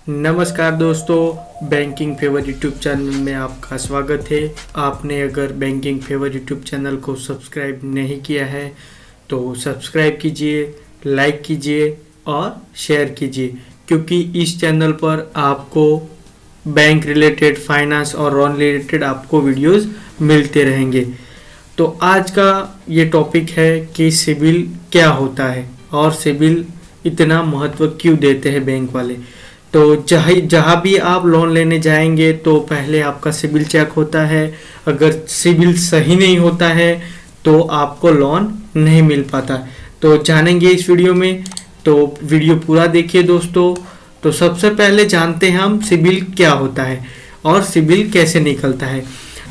नमस्कार दोस्तों, banking favour YouTube channel में आपका स्वागत है। आपने अगर बैंकिंग फेवर यूट्यूब चैनल को सब्सक्राइब नहीं किया है तो सब्सक्राइब कीजिए, लाइक कीजिए और शेयर कीजिए, क्योंकि इस चैनल पर आपको बैंक रिलेटेड, फाइनेंस और लोन रिलेटेड आपको वीडियोस मिलते रहेंगे। तो आज का ये टॉपिक है कि सिबिल क्या होता है और सिबिल इतना महत्व क्यों देते हैं बैंक वाले। तो जहाँ भी आप लोन लेने जाएंगे तो पहले आपका सिबिल चेक होता है। अगर सिबिल सही नहीं होता है तो आपको लोन नहीं मिल पाता। तो जानेंगे इस वीडियो में, तो वीडियो पूरा देखिए दोस्तों। तो सबसे पहले जानते हैं हम सिबिल क्या होता है और सिबिल कैसे निकलता है।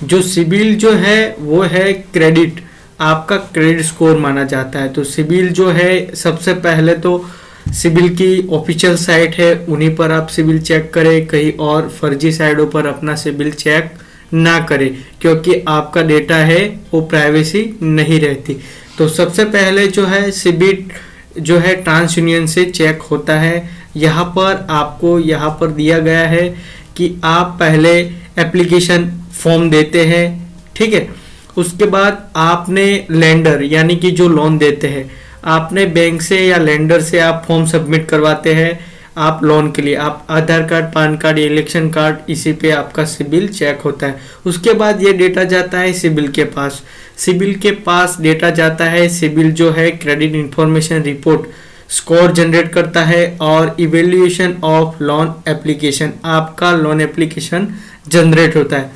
जो सिबिल जो है वो है क्रेडिट, आपका क्रेडिट स्कोर माना जाता है। तो सिबिल जो है, सबसे पहले तो सिबिल की ऑफिशियल साइट है, उन्हीं पर आप सिबिल चेक करें। कहीं और फर्जी साइटों पर अपना सिबिल चेक ना करें, क्योंकि आपका डेटा है वो प्राइवेसी नहीं रहती। तो सबसे पहले जो है सिबिल जो है ट्रांस यूनियन से चेक होता है। यहाँ पर आपको यहाँ पर दिया गया है कि आप पहले एप्लीकेशन फॉर्म देते हैं, ठीक है। उसके बाद आपने लेंडर यानी कि जो लोन देते हैं, आपने बैंक से या लेंडर से आप फॉर्म सबमिट करवाते हैं। आप लोन के लिए आप Aadhaar card, PAN card, election card, इसी पे आपका सिबिल चेक होता है। उसके बाद ये डेटा जाता है सिबिल के पास। सिबिल के पास डेटा जाता है। सिबिल जो है credit information report score generate करता है और इवेल्युएशन ऑफ लोन एप्लीकेशन, आपका लोन एप्लीकेशन जनरेट होता है।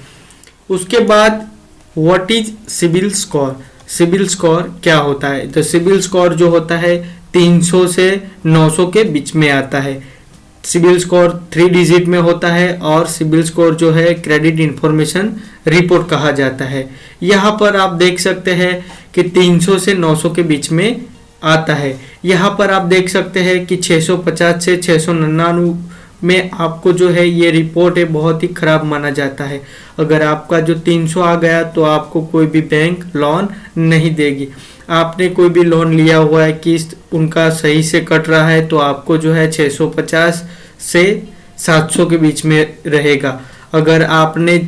उसके बाद what is CIBIL score, CIBIL score क्या होता है। तो सिबिल स्कोर जो होता है 300 से 900 के बीच में आता है। सिबिल स्कोर 3 डिजिट में होता है और सिबिल स्कोर जो है क्रेडिट इंफॉर्मेशन रिपोर्ट कहा जाता है। यहाँ पर आप देख सकते हैं कि 300 से 900 के बीच में आता है। यहाँ पर आप देख सकते हैं कि 650 से 699 में आपको जो है ये रिपोर्ट है बहुत ही खराब माना जाता है। अगर आपका जो 300 आ गया तो आपको कोई भी बैंक लोन नहीं देगी। आपने कोई भी लोन लिया हुआ है, किस्त उनका सही से कट रहा है, तो आपको जो है 650 से 700 के बीच में रहेगा। अगर आपने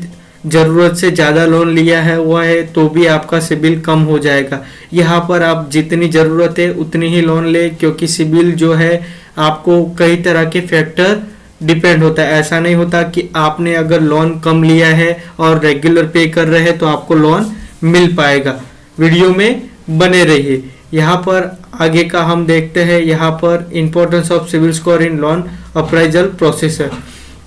ज़रूरत से ज़्यादा लोन लिया है हुआ है तो भी आपका सिबिल कम हो जाएगा। यहाँ पर आप जितनी ज़रूरत है उतनी ही लोन ले, क्योंकि सिबिल जो है आपको कई तरह के फैक्टर डिपेंड होता है। ऐसा नहीं होता कि आपने अगर लोन कम लिया है और रेगुलर पे कर रहे हैं तो आपको लोन मिल पाएगा। वीडियो में बने रहिए। यहाँ पर आगे का हम देखते हैं। यहाँ पर importance of CIBIL score in loan appraisal processor.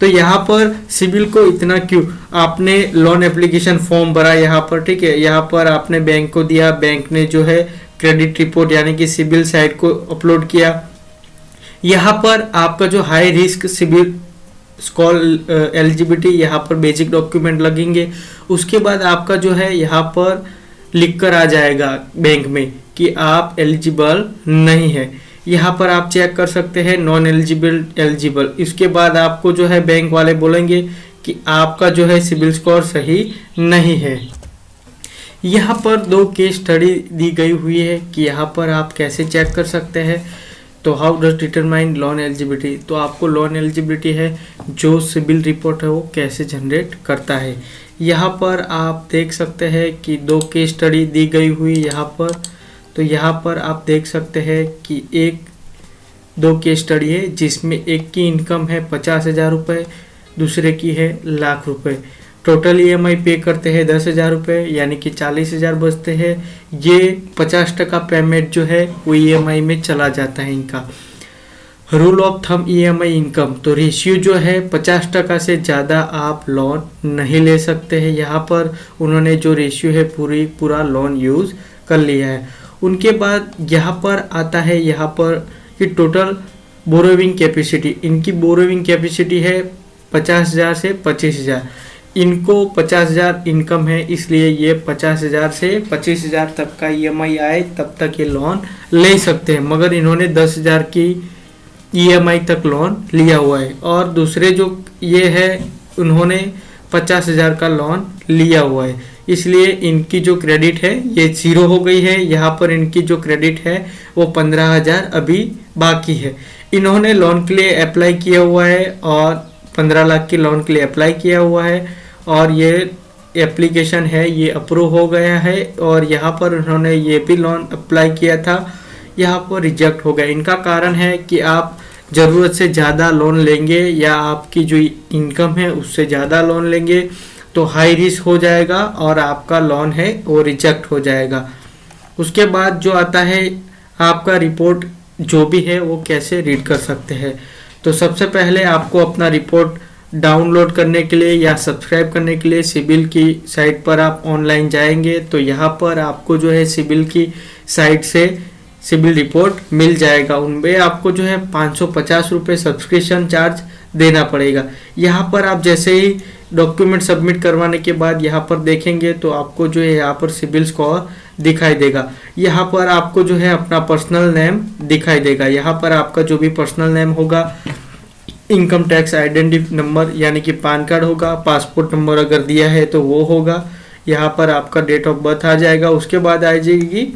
तो यहाँ पर सिबिल को इतना क्यों, आपने लोन एप्लीकेशन फॉर्म भरा यहाँ पर, ठीक है। यहाँ पर आपने बैंक को दिया, बैंक ने जो है क्रेडिट रिपोर्ट यानी कि सिबिल साइट को अपलोड किया। यहाँ पर आपका जो high risk CIBIL score eligibility, यहाँ पर बेसिक डॉक्यूमेंट लगेंगे। उसके बाद आपका जो है यहाँ पर लिख कर आ जाएगा बैंक में कि आप एलिजिबल नहीं है। यहाँ पर आप चेक कर सकते हैं नॉन एलिजिबल, एलिजिबल। इसके बाद आपको जो है बैंक वाले बोलेंगे कि आपका जो है सिबिल स्कोर सही नहीं है। यहाँ पर 2 केस स्टडी दी गई हुई है कि यहाँ पर आप कैसे चेक कर सकते हैं। तो how does determine loan eligibility, तो आपको लोन एलिजिबिलिटी है जो सिबिल रिपोर्ट है वो कैसे जनरेट करता है। यहाँ पर आप देख सकते हैं कि 2 केस स्टडी दी गई हुई यहाँ पर। तो यहाँ पर आप देख सकते हैं कि 2 केस स्टडी है जिसमें एक की इनकम है 50,000 रुपये, दूसरे की है लाख रुपए। टोटल EMI पे करते हैं 10,000 रुपये, यानी कि 40,000 बचते हैं। ये 50% पेमेंट जो है वो EMI में चला जाता है इनका। Rule of thumb EMI income, तो रेशियो जो है 50% से ज़्यादा आप लोन नहीं ले सकते हैं। यहाँ पर उन्होंने जो रेशियो है पूरा लोन यूज़ कर लिया है। उनके बाद यहाँ पर आता है यहाँ पर कि टोटल बोरोविंग कैपेसिटी, इनकी बोरोविंग कैपेसिटी है 50,000 से 25,000। इनको 50,000 इनकम है, इसलिए ये 50,000 से 25,000 तक का EMI आए तब तक ये लोन ले सकते हैं। मगर इन्होंने 10,000 की EMI तक लोन लिया हुआ है। और दूसरे जो ये है उन्होंने 50,000 का लोन लिया हुआ है, इसलिए इनकी जो क्रेडिट है ये 0 हो गई है। यहाँ पर इनकी जो क्रेडिट है वो 15,000 अभी बाकी है। इन्होंने लोन के लिए अप्लाई किया हुआ है और 15 लाख के लोन के लिए अप्लाई किया हुआ है और ये एप्लीकेशन है ये अप्रूव हो गया है। और यहाँ पर उन्होंने ये भी लोन अप्लाई किया था, यहाँ पर रिजेक्ट हो गया। इनका कारण है कि आप ज़रूरत से ज़्यादा लोन लेंगे या आपकी जो इनकम है उससे ज़्यादा लोन लेंगे तो हाई रिस्क हो जाएगा और आपका लोन है वो रिजेक्ट हो जाएगा। उसके बाद जो आता है आपका रिपोर्ट जो भी है वो कैसे रीड कर सकते हैं। तो सबसे पहले आपको अपना रिपोर्ट डाउनलोड करने के लिए या सब्सक्राइब करने के लिए सिबिल की साइट पर आप ऑनलाइन जाएंगे तो यहाँ पर आपको जो है सिबिल की साइट से सिबिल रिपोर्ट मिल जाएगा। उनमें आपको जो है 550 रुपये सब्सक्रिप्शन चार्ज देना पड़ेगा। यहाँ पर आप जैसे ही डॉक्यूमेंट सबमिट करवाने के बाद यहाँ पर देखेंगे तो आपको जो है यहाँ पर सिबिल स्कोर दिखाई देगा। यहाँ पर आपको जो है अपना पर्सनल नेम दिखाई देगा। यहाँ पर आपका जो भी पर्सनल नेम होगा, इनकम टैक्स आइडेंटिटी नंबर यानी कि पैन कार्ड होगा, पासपोर्ट नंबर अगर दिया है तो वो होगा, यहाँ पर आपका डेट ऑफ बर्थ आ जाएगा। उसके बाद आ जाएगी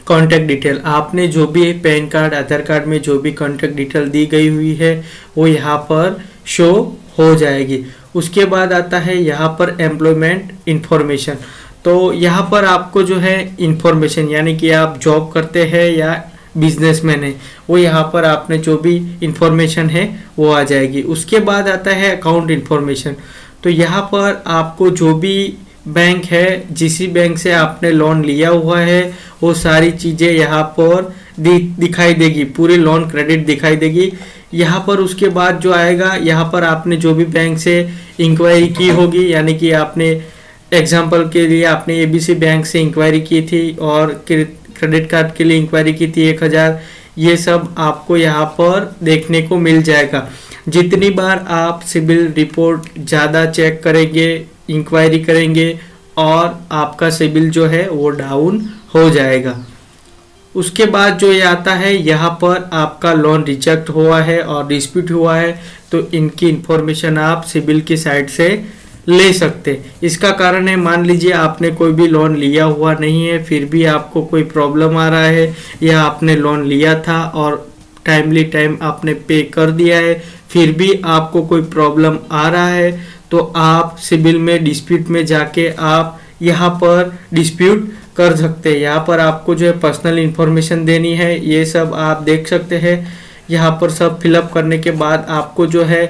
कॉन्टैक्ट डिटेल। आपने जो भी पैन कार्ड आधार कार्ड में जो भी कॉन्टैक्ट डिटेल दी गई हुई है वो यहाँ पर शो हो जाएगी। उसके बाद आता है यहाँ पर एम्प्लॉयमेंट इंफॉर्मेशन। तो यहाँ पर आपको जो है इंफॉर्मेशन यानी कि आप जॉब करते हैं या बिजनेसमैन है वो यहाँ पर आपने जो भी इंफॉर्मेशन है वो आ जाएगी। उसके बाद आता है अकाउंट इंफॉर्मेशन। तो यहाँ पर आपको जो भी बैंक है, जिस बैंक से आपने लोन लिया हुआ है वो सारी चीज़ें यहाँ पर दिखाई देगी, पूरी लोन क्रेडिट दिखाई देगी यहाँ पर। उसके बाद जो आएगा यहाँ पर आपने जो भी बैंक से इंक्वायरी की होगी, यानी कि आपने एग्जाम्पल के लिए आपने ABC बैंक से इंक्वायरी की थी और क्रेडिट कार्ड के लिए इंक्वायरी की थी 1000, ये सब आपको यहाँ पर देखने को मिल जाएगा। जितनी बार आप सिबिल रिपोर्ट ज़्यादा चेक करेंगे, इंक्वायरी करेंगे और आपका सिबिल जो है वो डाउन हो जाएगा। उसके बाद जो ये आता है यहाँ पर आपका लोन रिजेक्ट हुआ है और डिस्प्यूट हुआ है तो इनकी इंफॉर्मेशन आप सिबिल की साइट से ले सकते। इसका कारण है मान लीजिए आपने कोई भी लोन लिया हुआ नहीं है फिर भी आपको कोई प्रॉब्लम आ रहा है, या आपने लोन लिया था और टाइमली टाइम आपने पे कर दिया है फिर भी आपको कोई प्रॉब्लम आ रहा है तो आप सिबिल में डिस्प्यूट में जाके आप यहाँ पर डिस्प्यूट कर सकते हैं। यहाँ पर आपको जो है पर्सनल इंफॉर्मेशन देनी है, ये सब आप देख सकते हैं। यहाँ पर सब फिलअप करने के बाद आपको जो है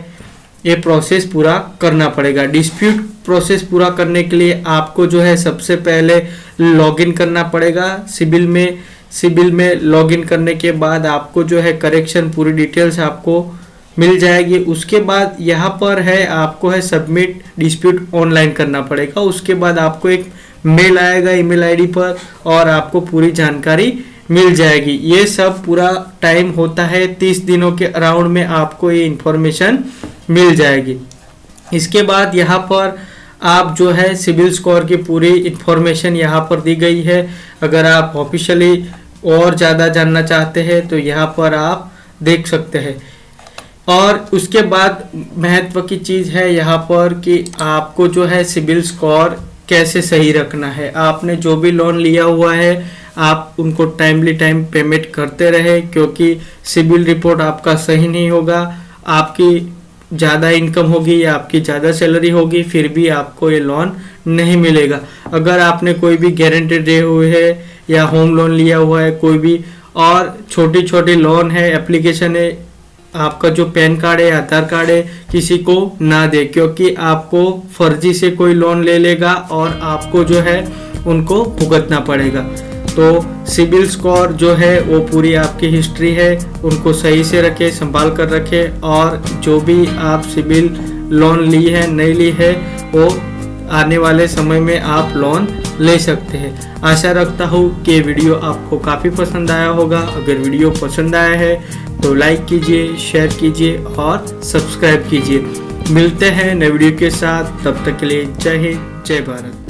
ये प्रोसेस पूरा करना पड़ेगा। डिस्प्यूट प्रोसेस पूरा करने के लिए आपको जो है सबसे पहले लॉगिन करना पड़ेगा सिबिल में। सिबिल में लॉगिन करने के बाद आपको जो है करेक्शन पूरी डिटेल्स आपको मिल जाएगी। उसके बाद यहाँ पर है आपको है सबमिट डिस्प्यूट ऑनलाइन करना पड़ेगा। उसके बाद आपको एक मेल आएगा ईमेल आईडी पर और आपको पूरी जानकारी मिल जाएगी। ये सब पूरा टाइम होता है 30 दिनों के अराउंड में आपको ये इंफॉर्मेशन मिल जाएगी। इसके बाद यहाँ पर आप जो है सिबिल स्कोर की पूरी इंफॉर्मेशन यहाँ पर दी गई है। अगर आप ऑफिशियली और ज़्यादा जानना चाहते हैं तो यहाँ पर आप देख सकते हैं। और उसके बाद महत्व की चीज़ है यहाँ पर कि आपको जो है सिबिल स्कोर कैसे सही रखना है। आपने जो भी लोन लिया हुआ है आप उनको टाइमली टाइम पेमेंट करते रहे, क्योंकि सिबिल रिपोर्ट आपका सही नहीं होगा, आपकी ज़्यादा इनकम होगी या आपकी ज़्यादा सैलरी होगी फिर भी आपको ये लोन नहीं मिलेगा। अगर आपने कोई भी गारंटी दिए हुए है या होम लोन लिया हुआ है, कोई भी और छोटी छोटी लोन है, एप्लीकेशन है, आपका जो पैन कार्ड है आधार कार्ड है किसी को ना दे, क्योंकि आपको फर्जी से कोई लोन ले लेगा और आपको जो है उनको भुगतना पड़ेगा। तो सिबिल स्कोर जो है वो पूरी आपकी हिस्ट्री है, उनको सही से रखें, संभाल कर रखें और जो भी आप सिबिल लोन ली है नहीं ली है वो आने वाले समय में आप लोन ले सकते हैं। आशा रखता हूँ कि वीडियो आपको काफ़ी पसंद आया होगा। अगर वीडियो पसंद आया है तो लाइक कीजिए, शेयर कीजिए और सब्सक्राइब कीजिए। मिलते हैं नए वीडियो के साथ, तब तक के लिए जय हिंद, जय भारत।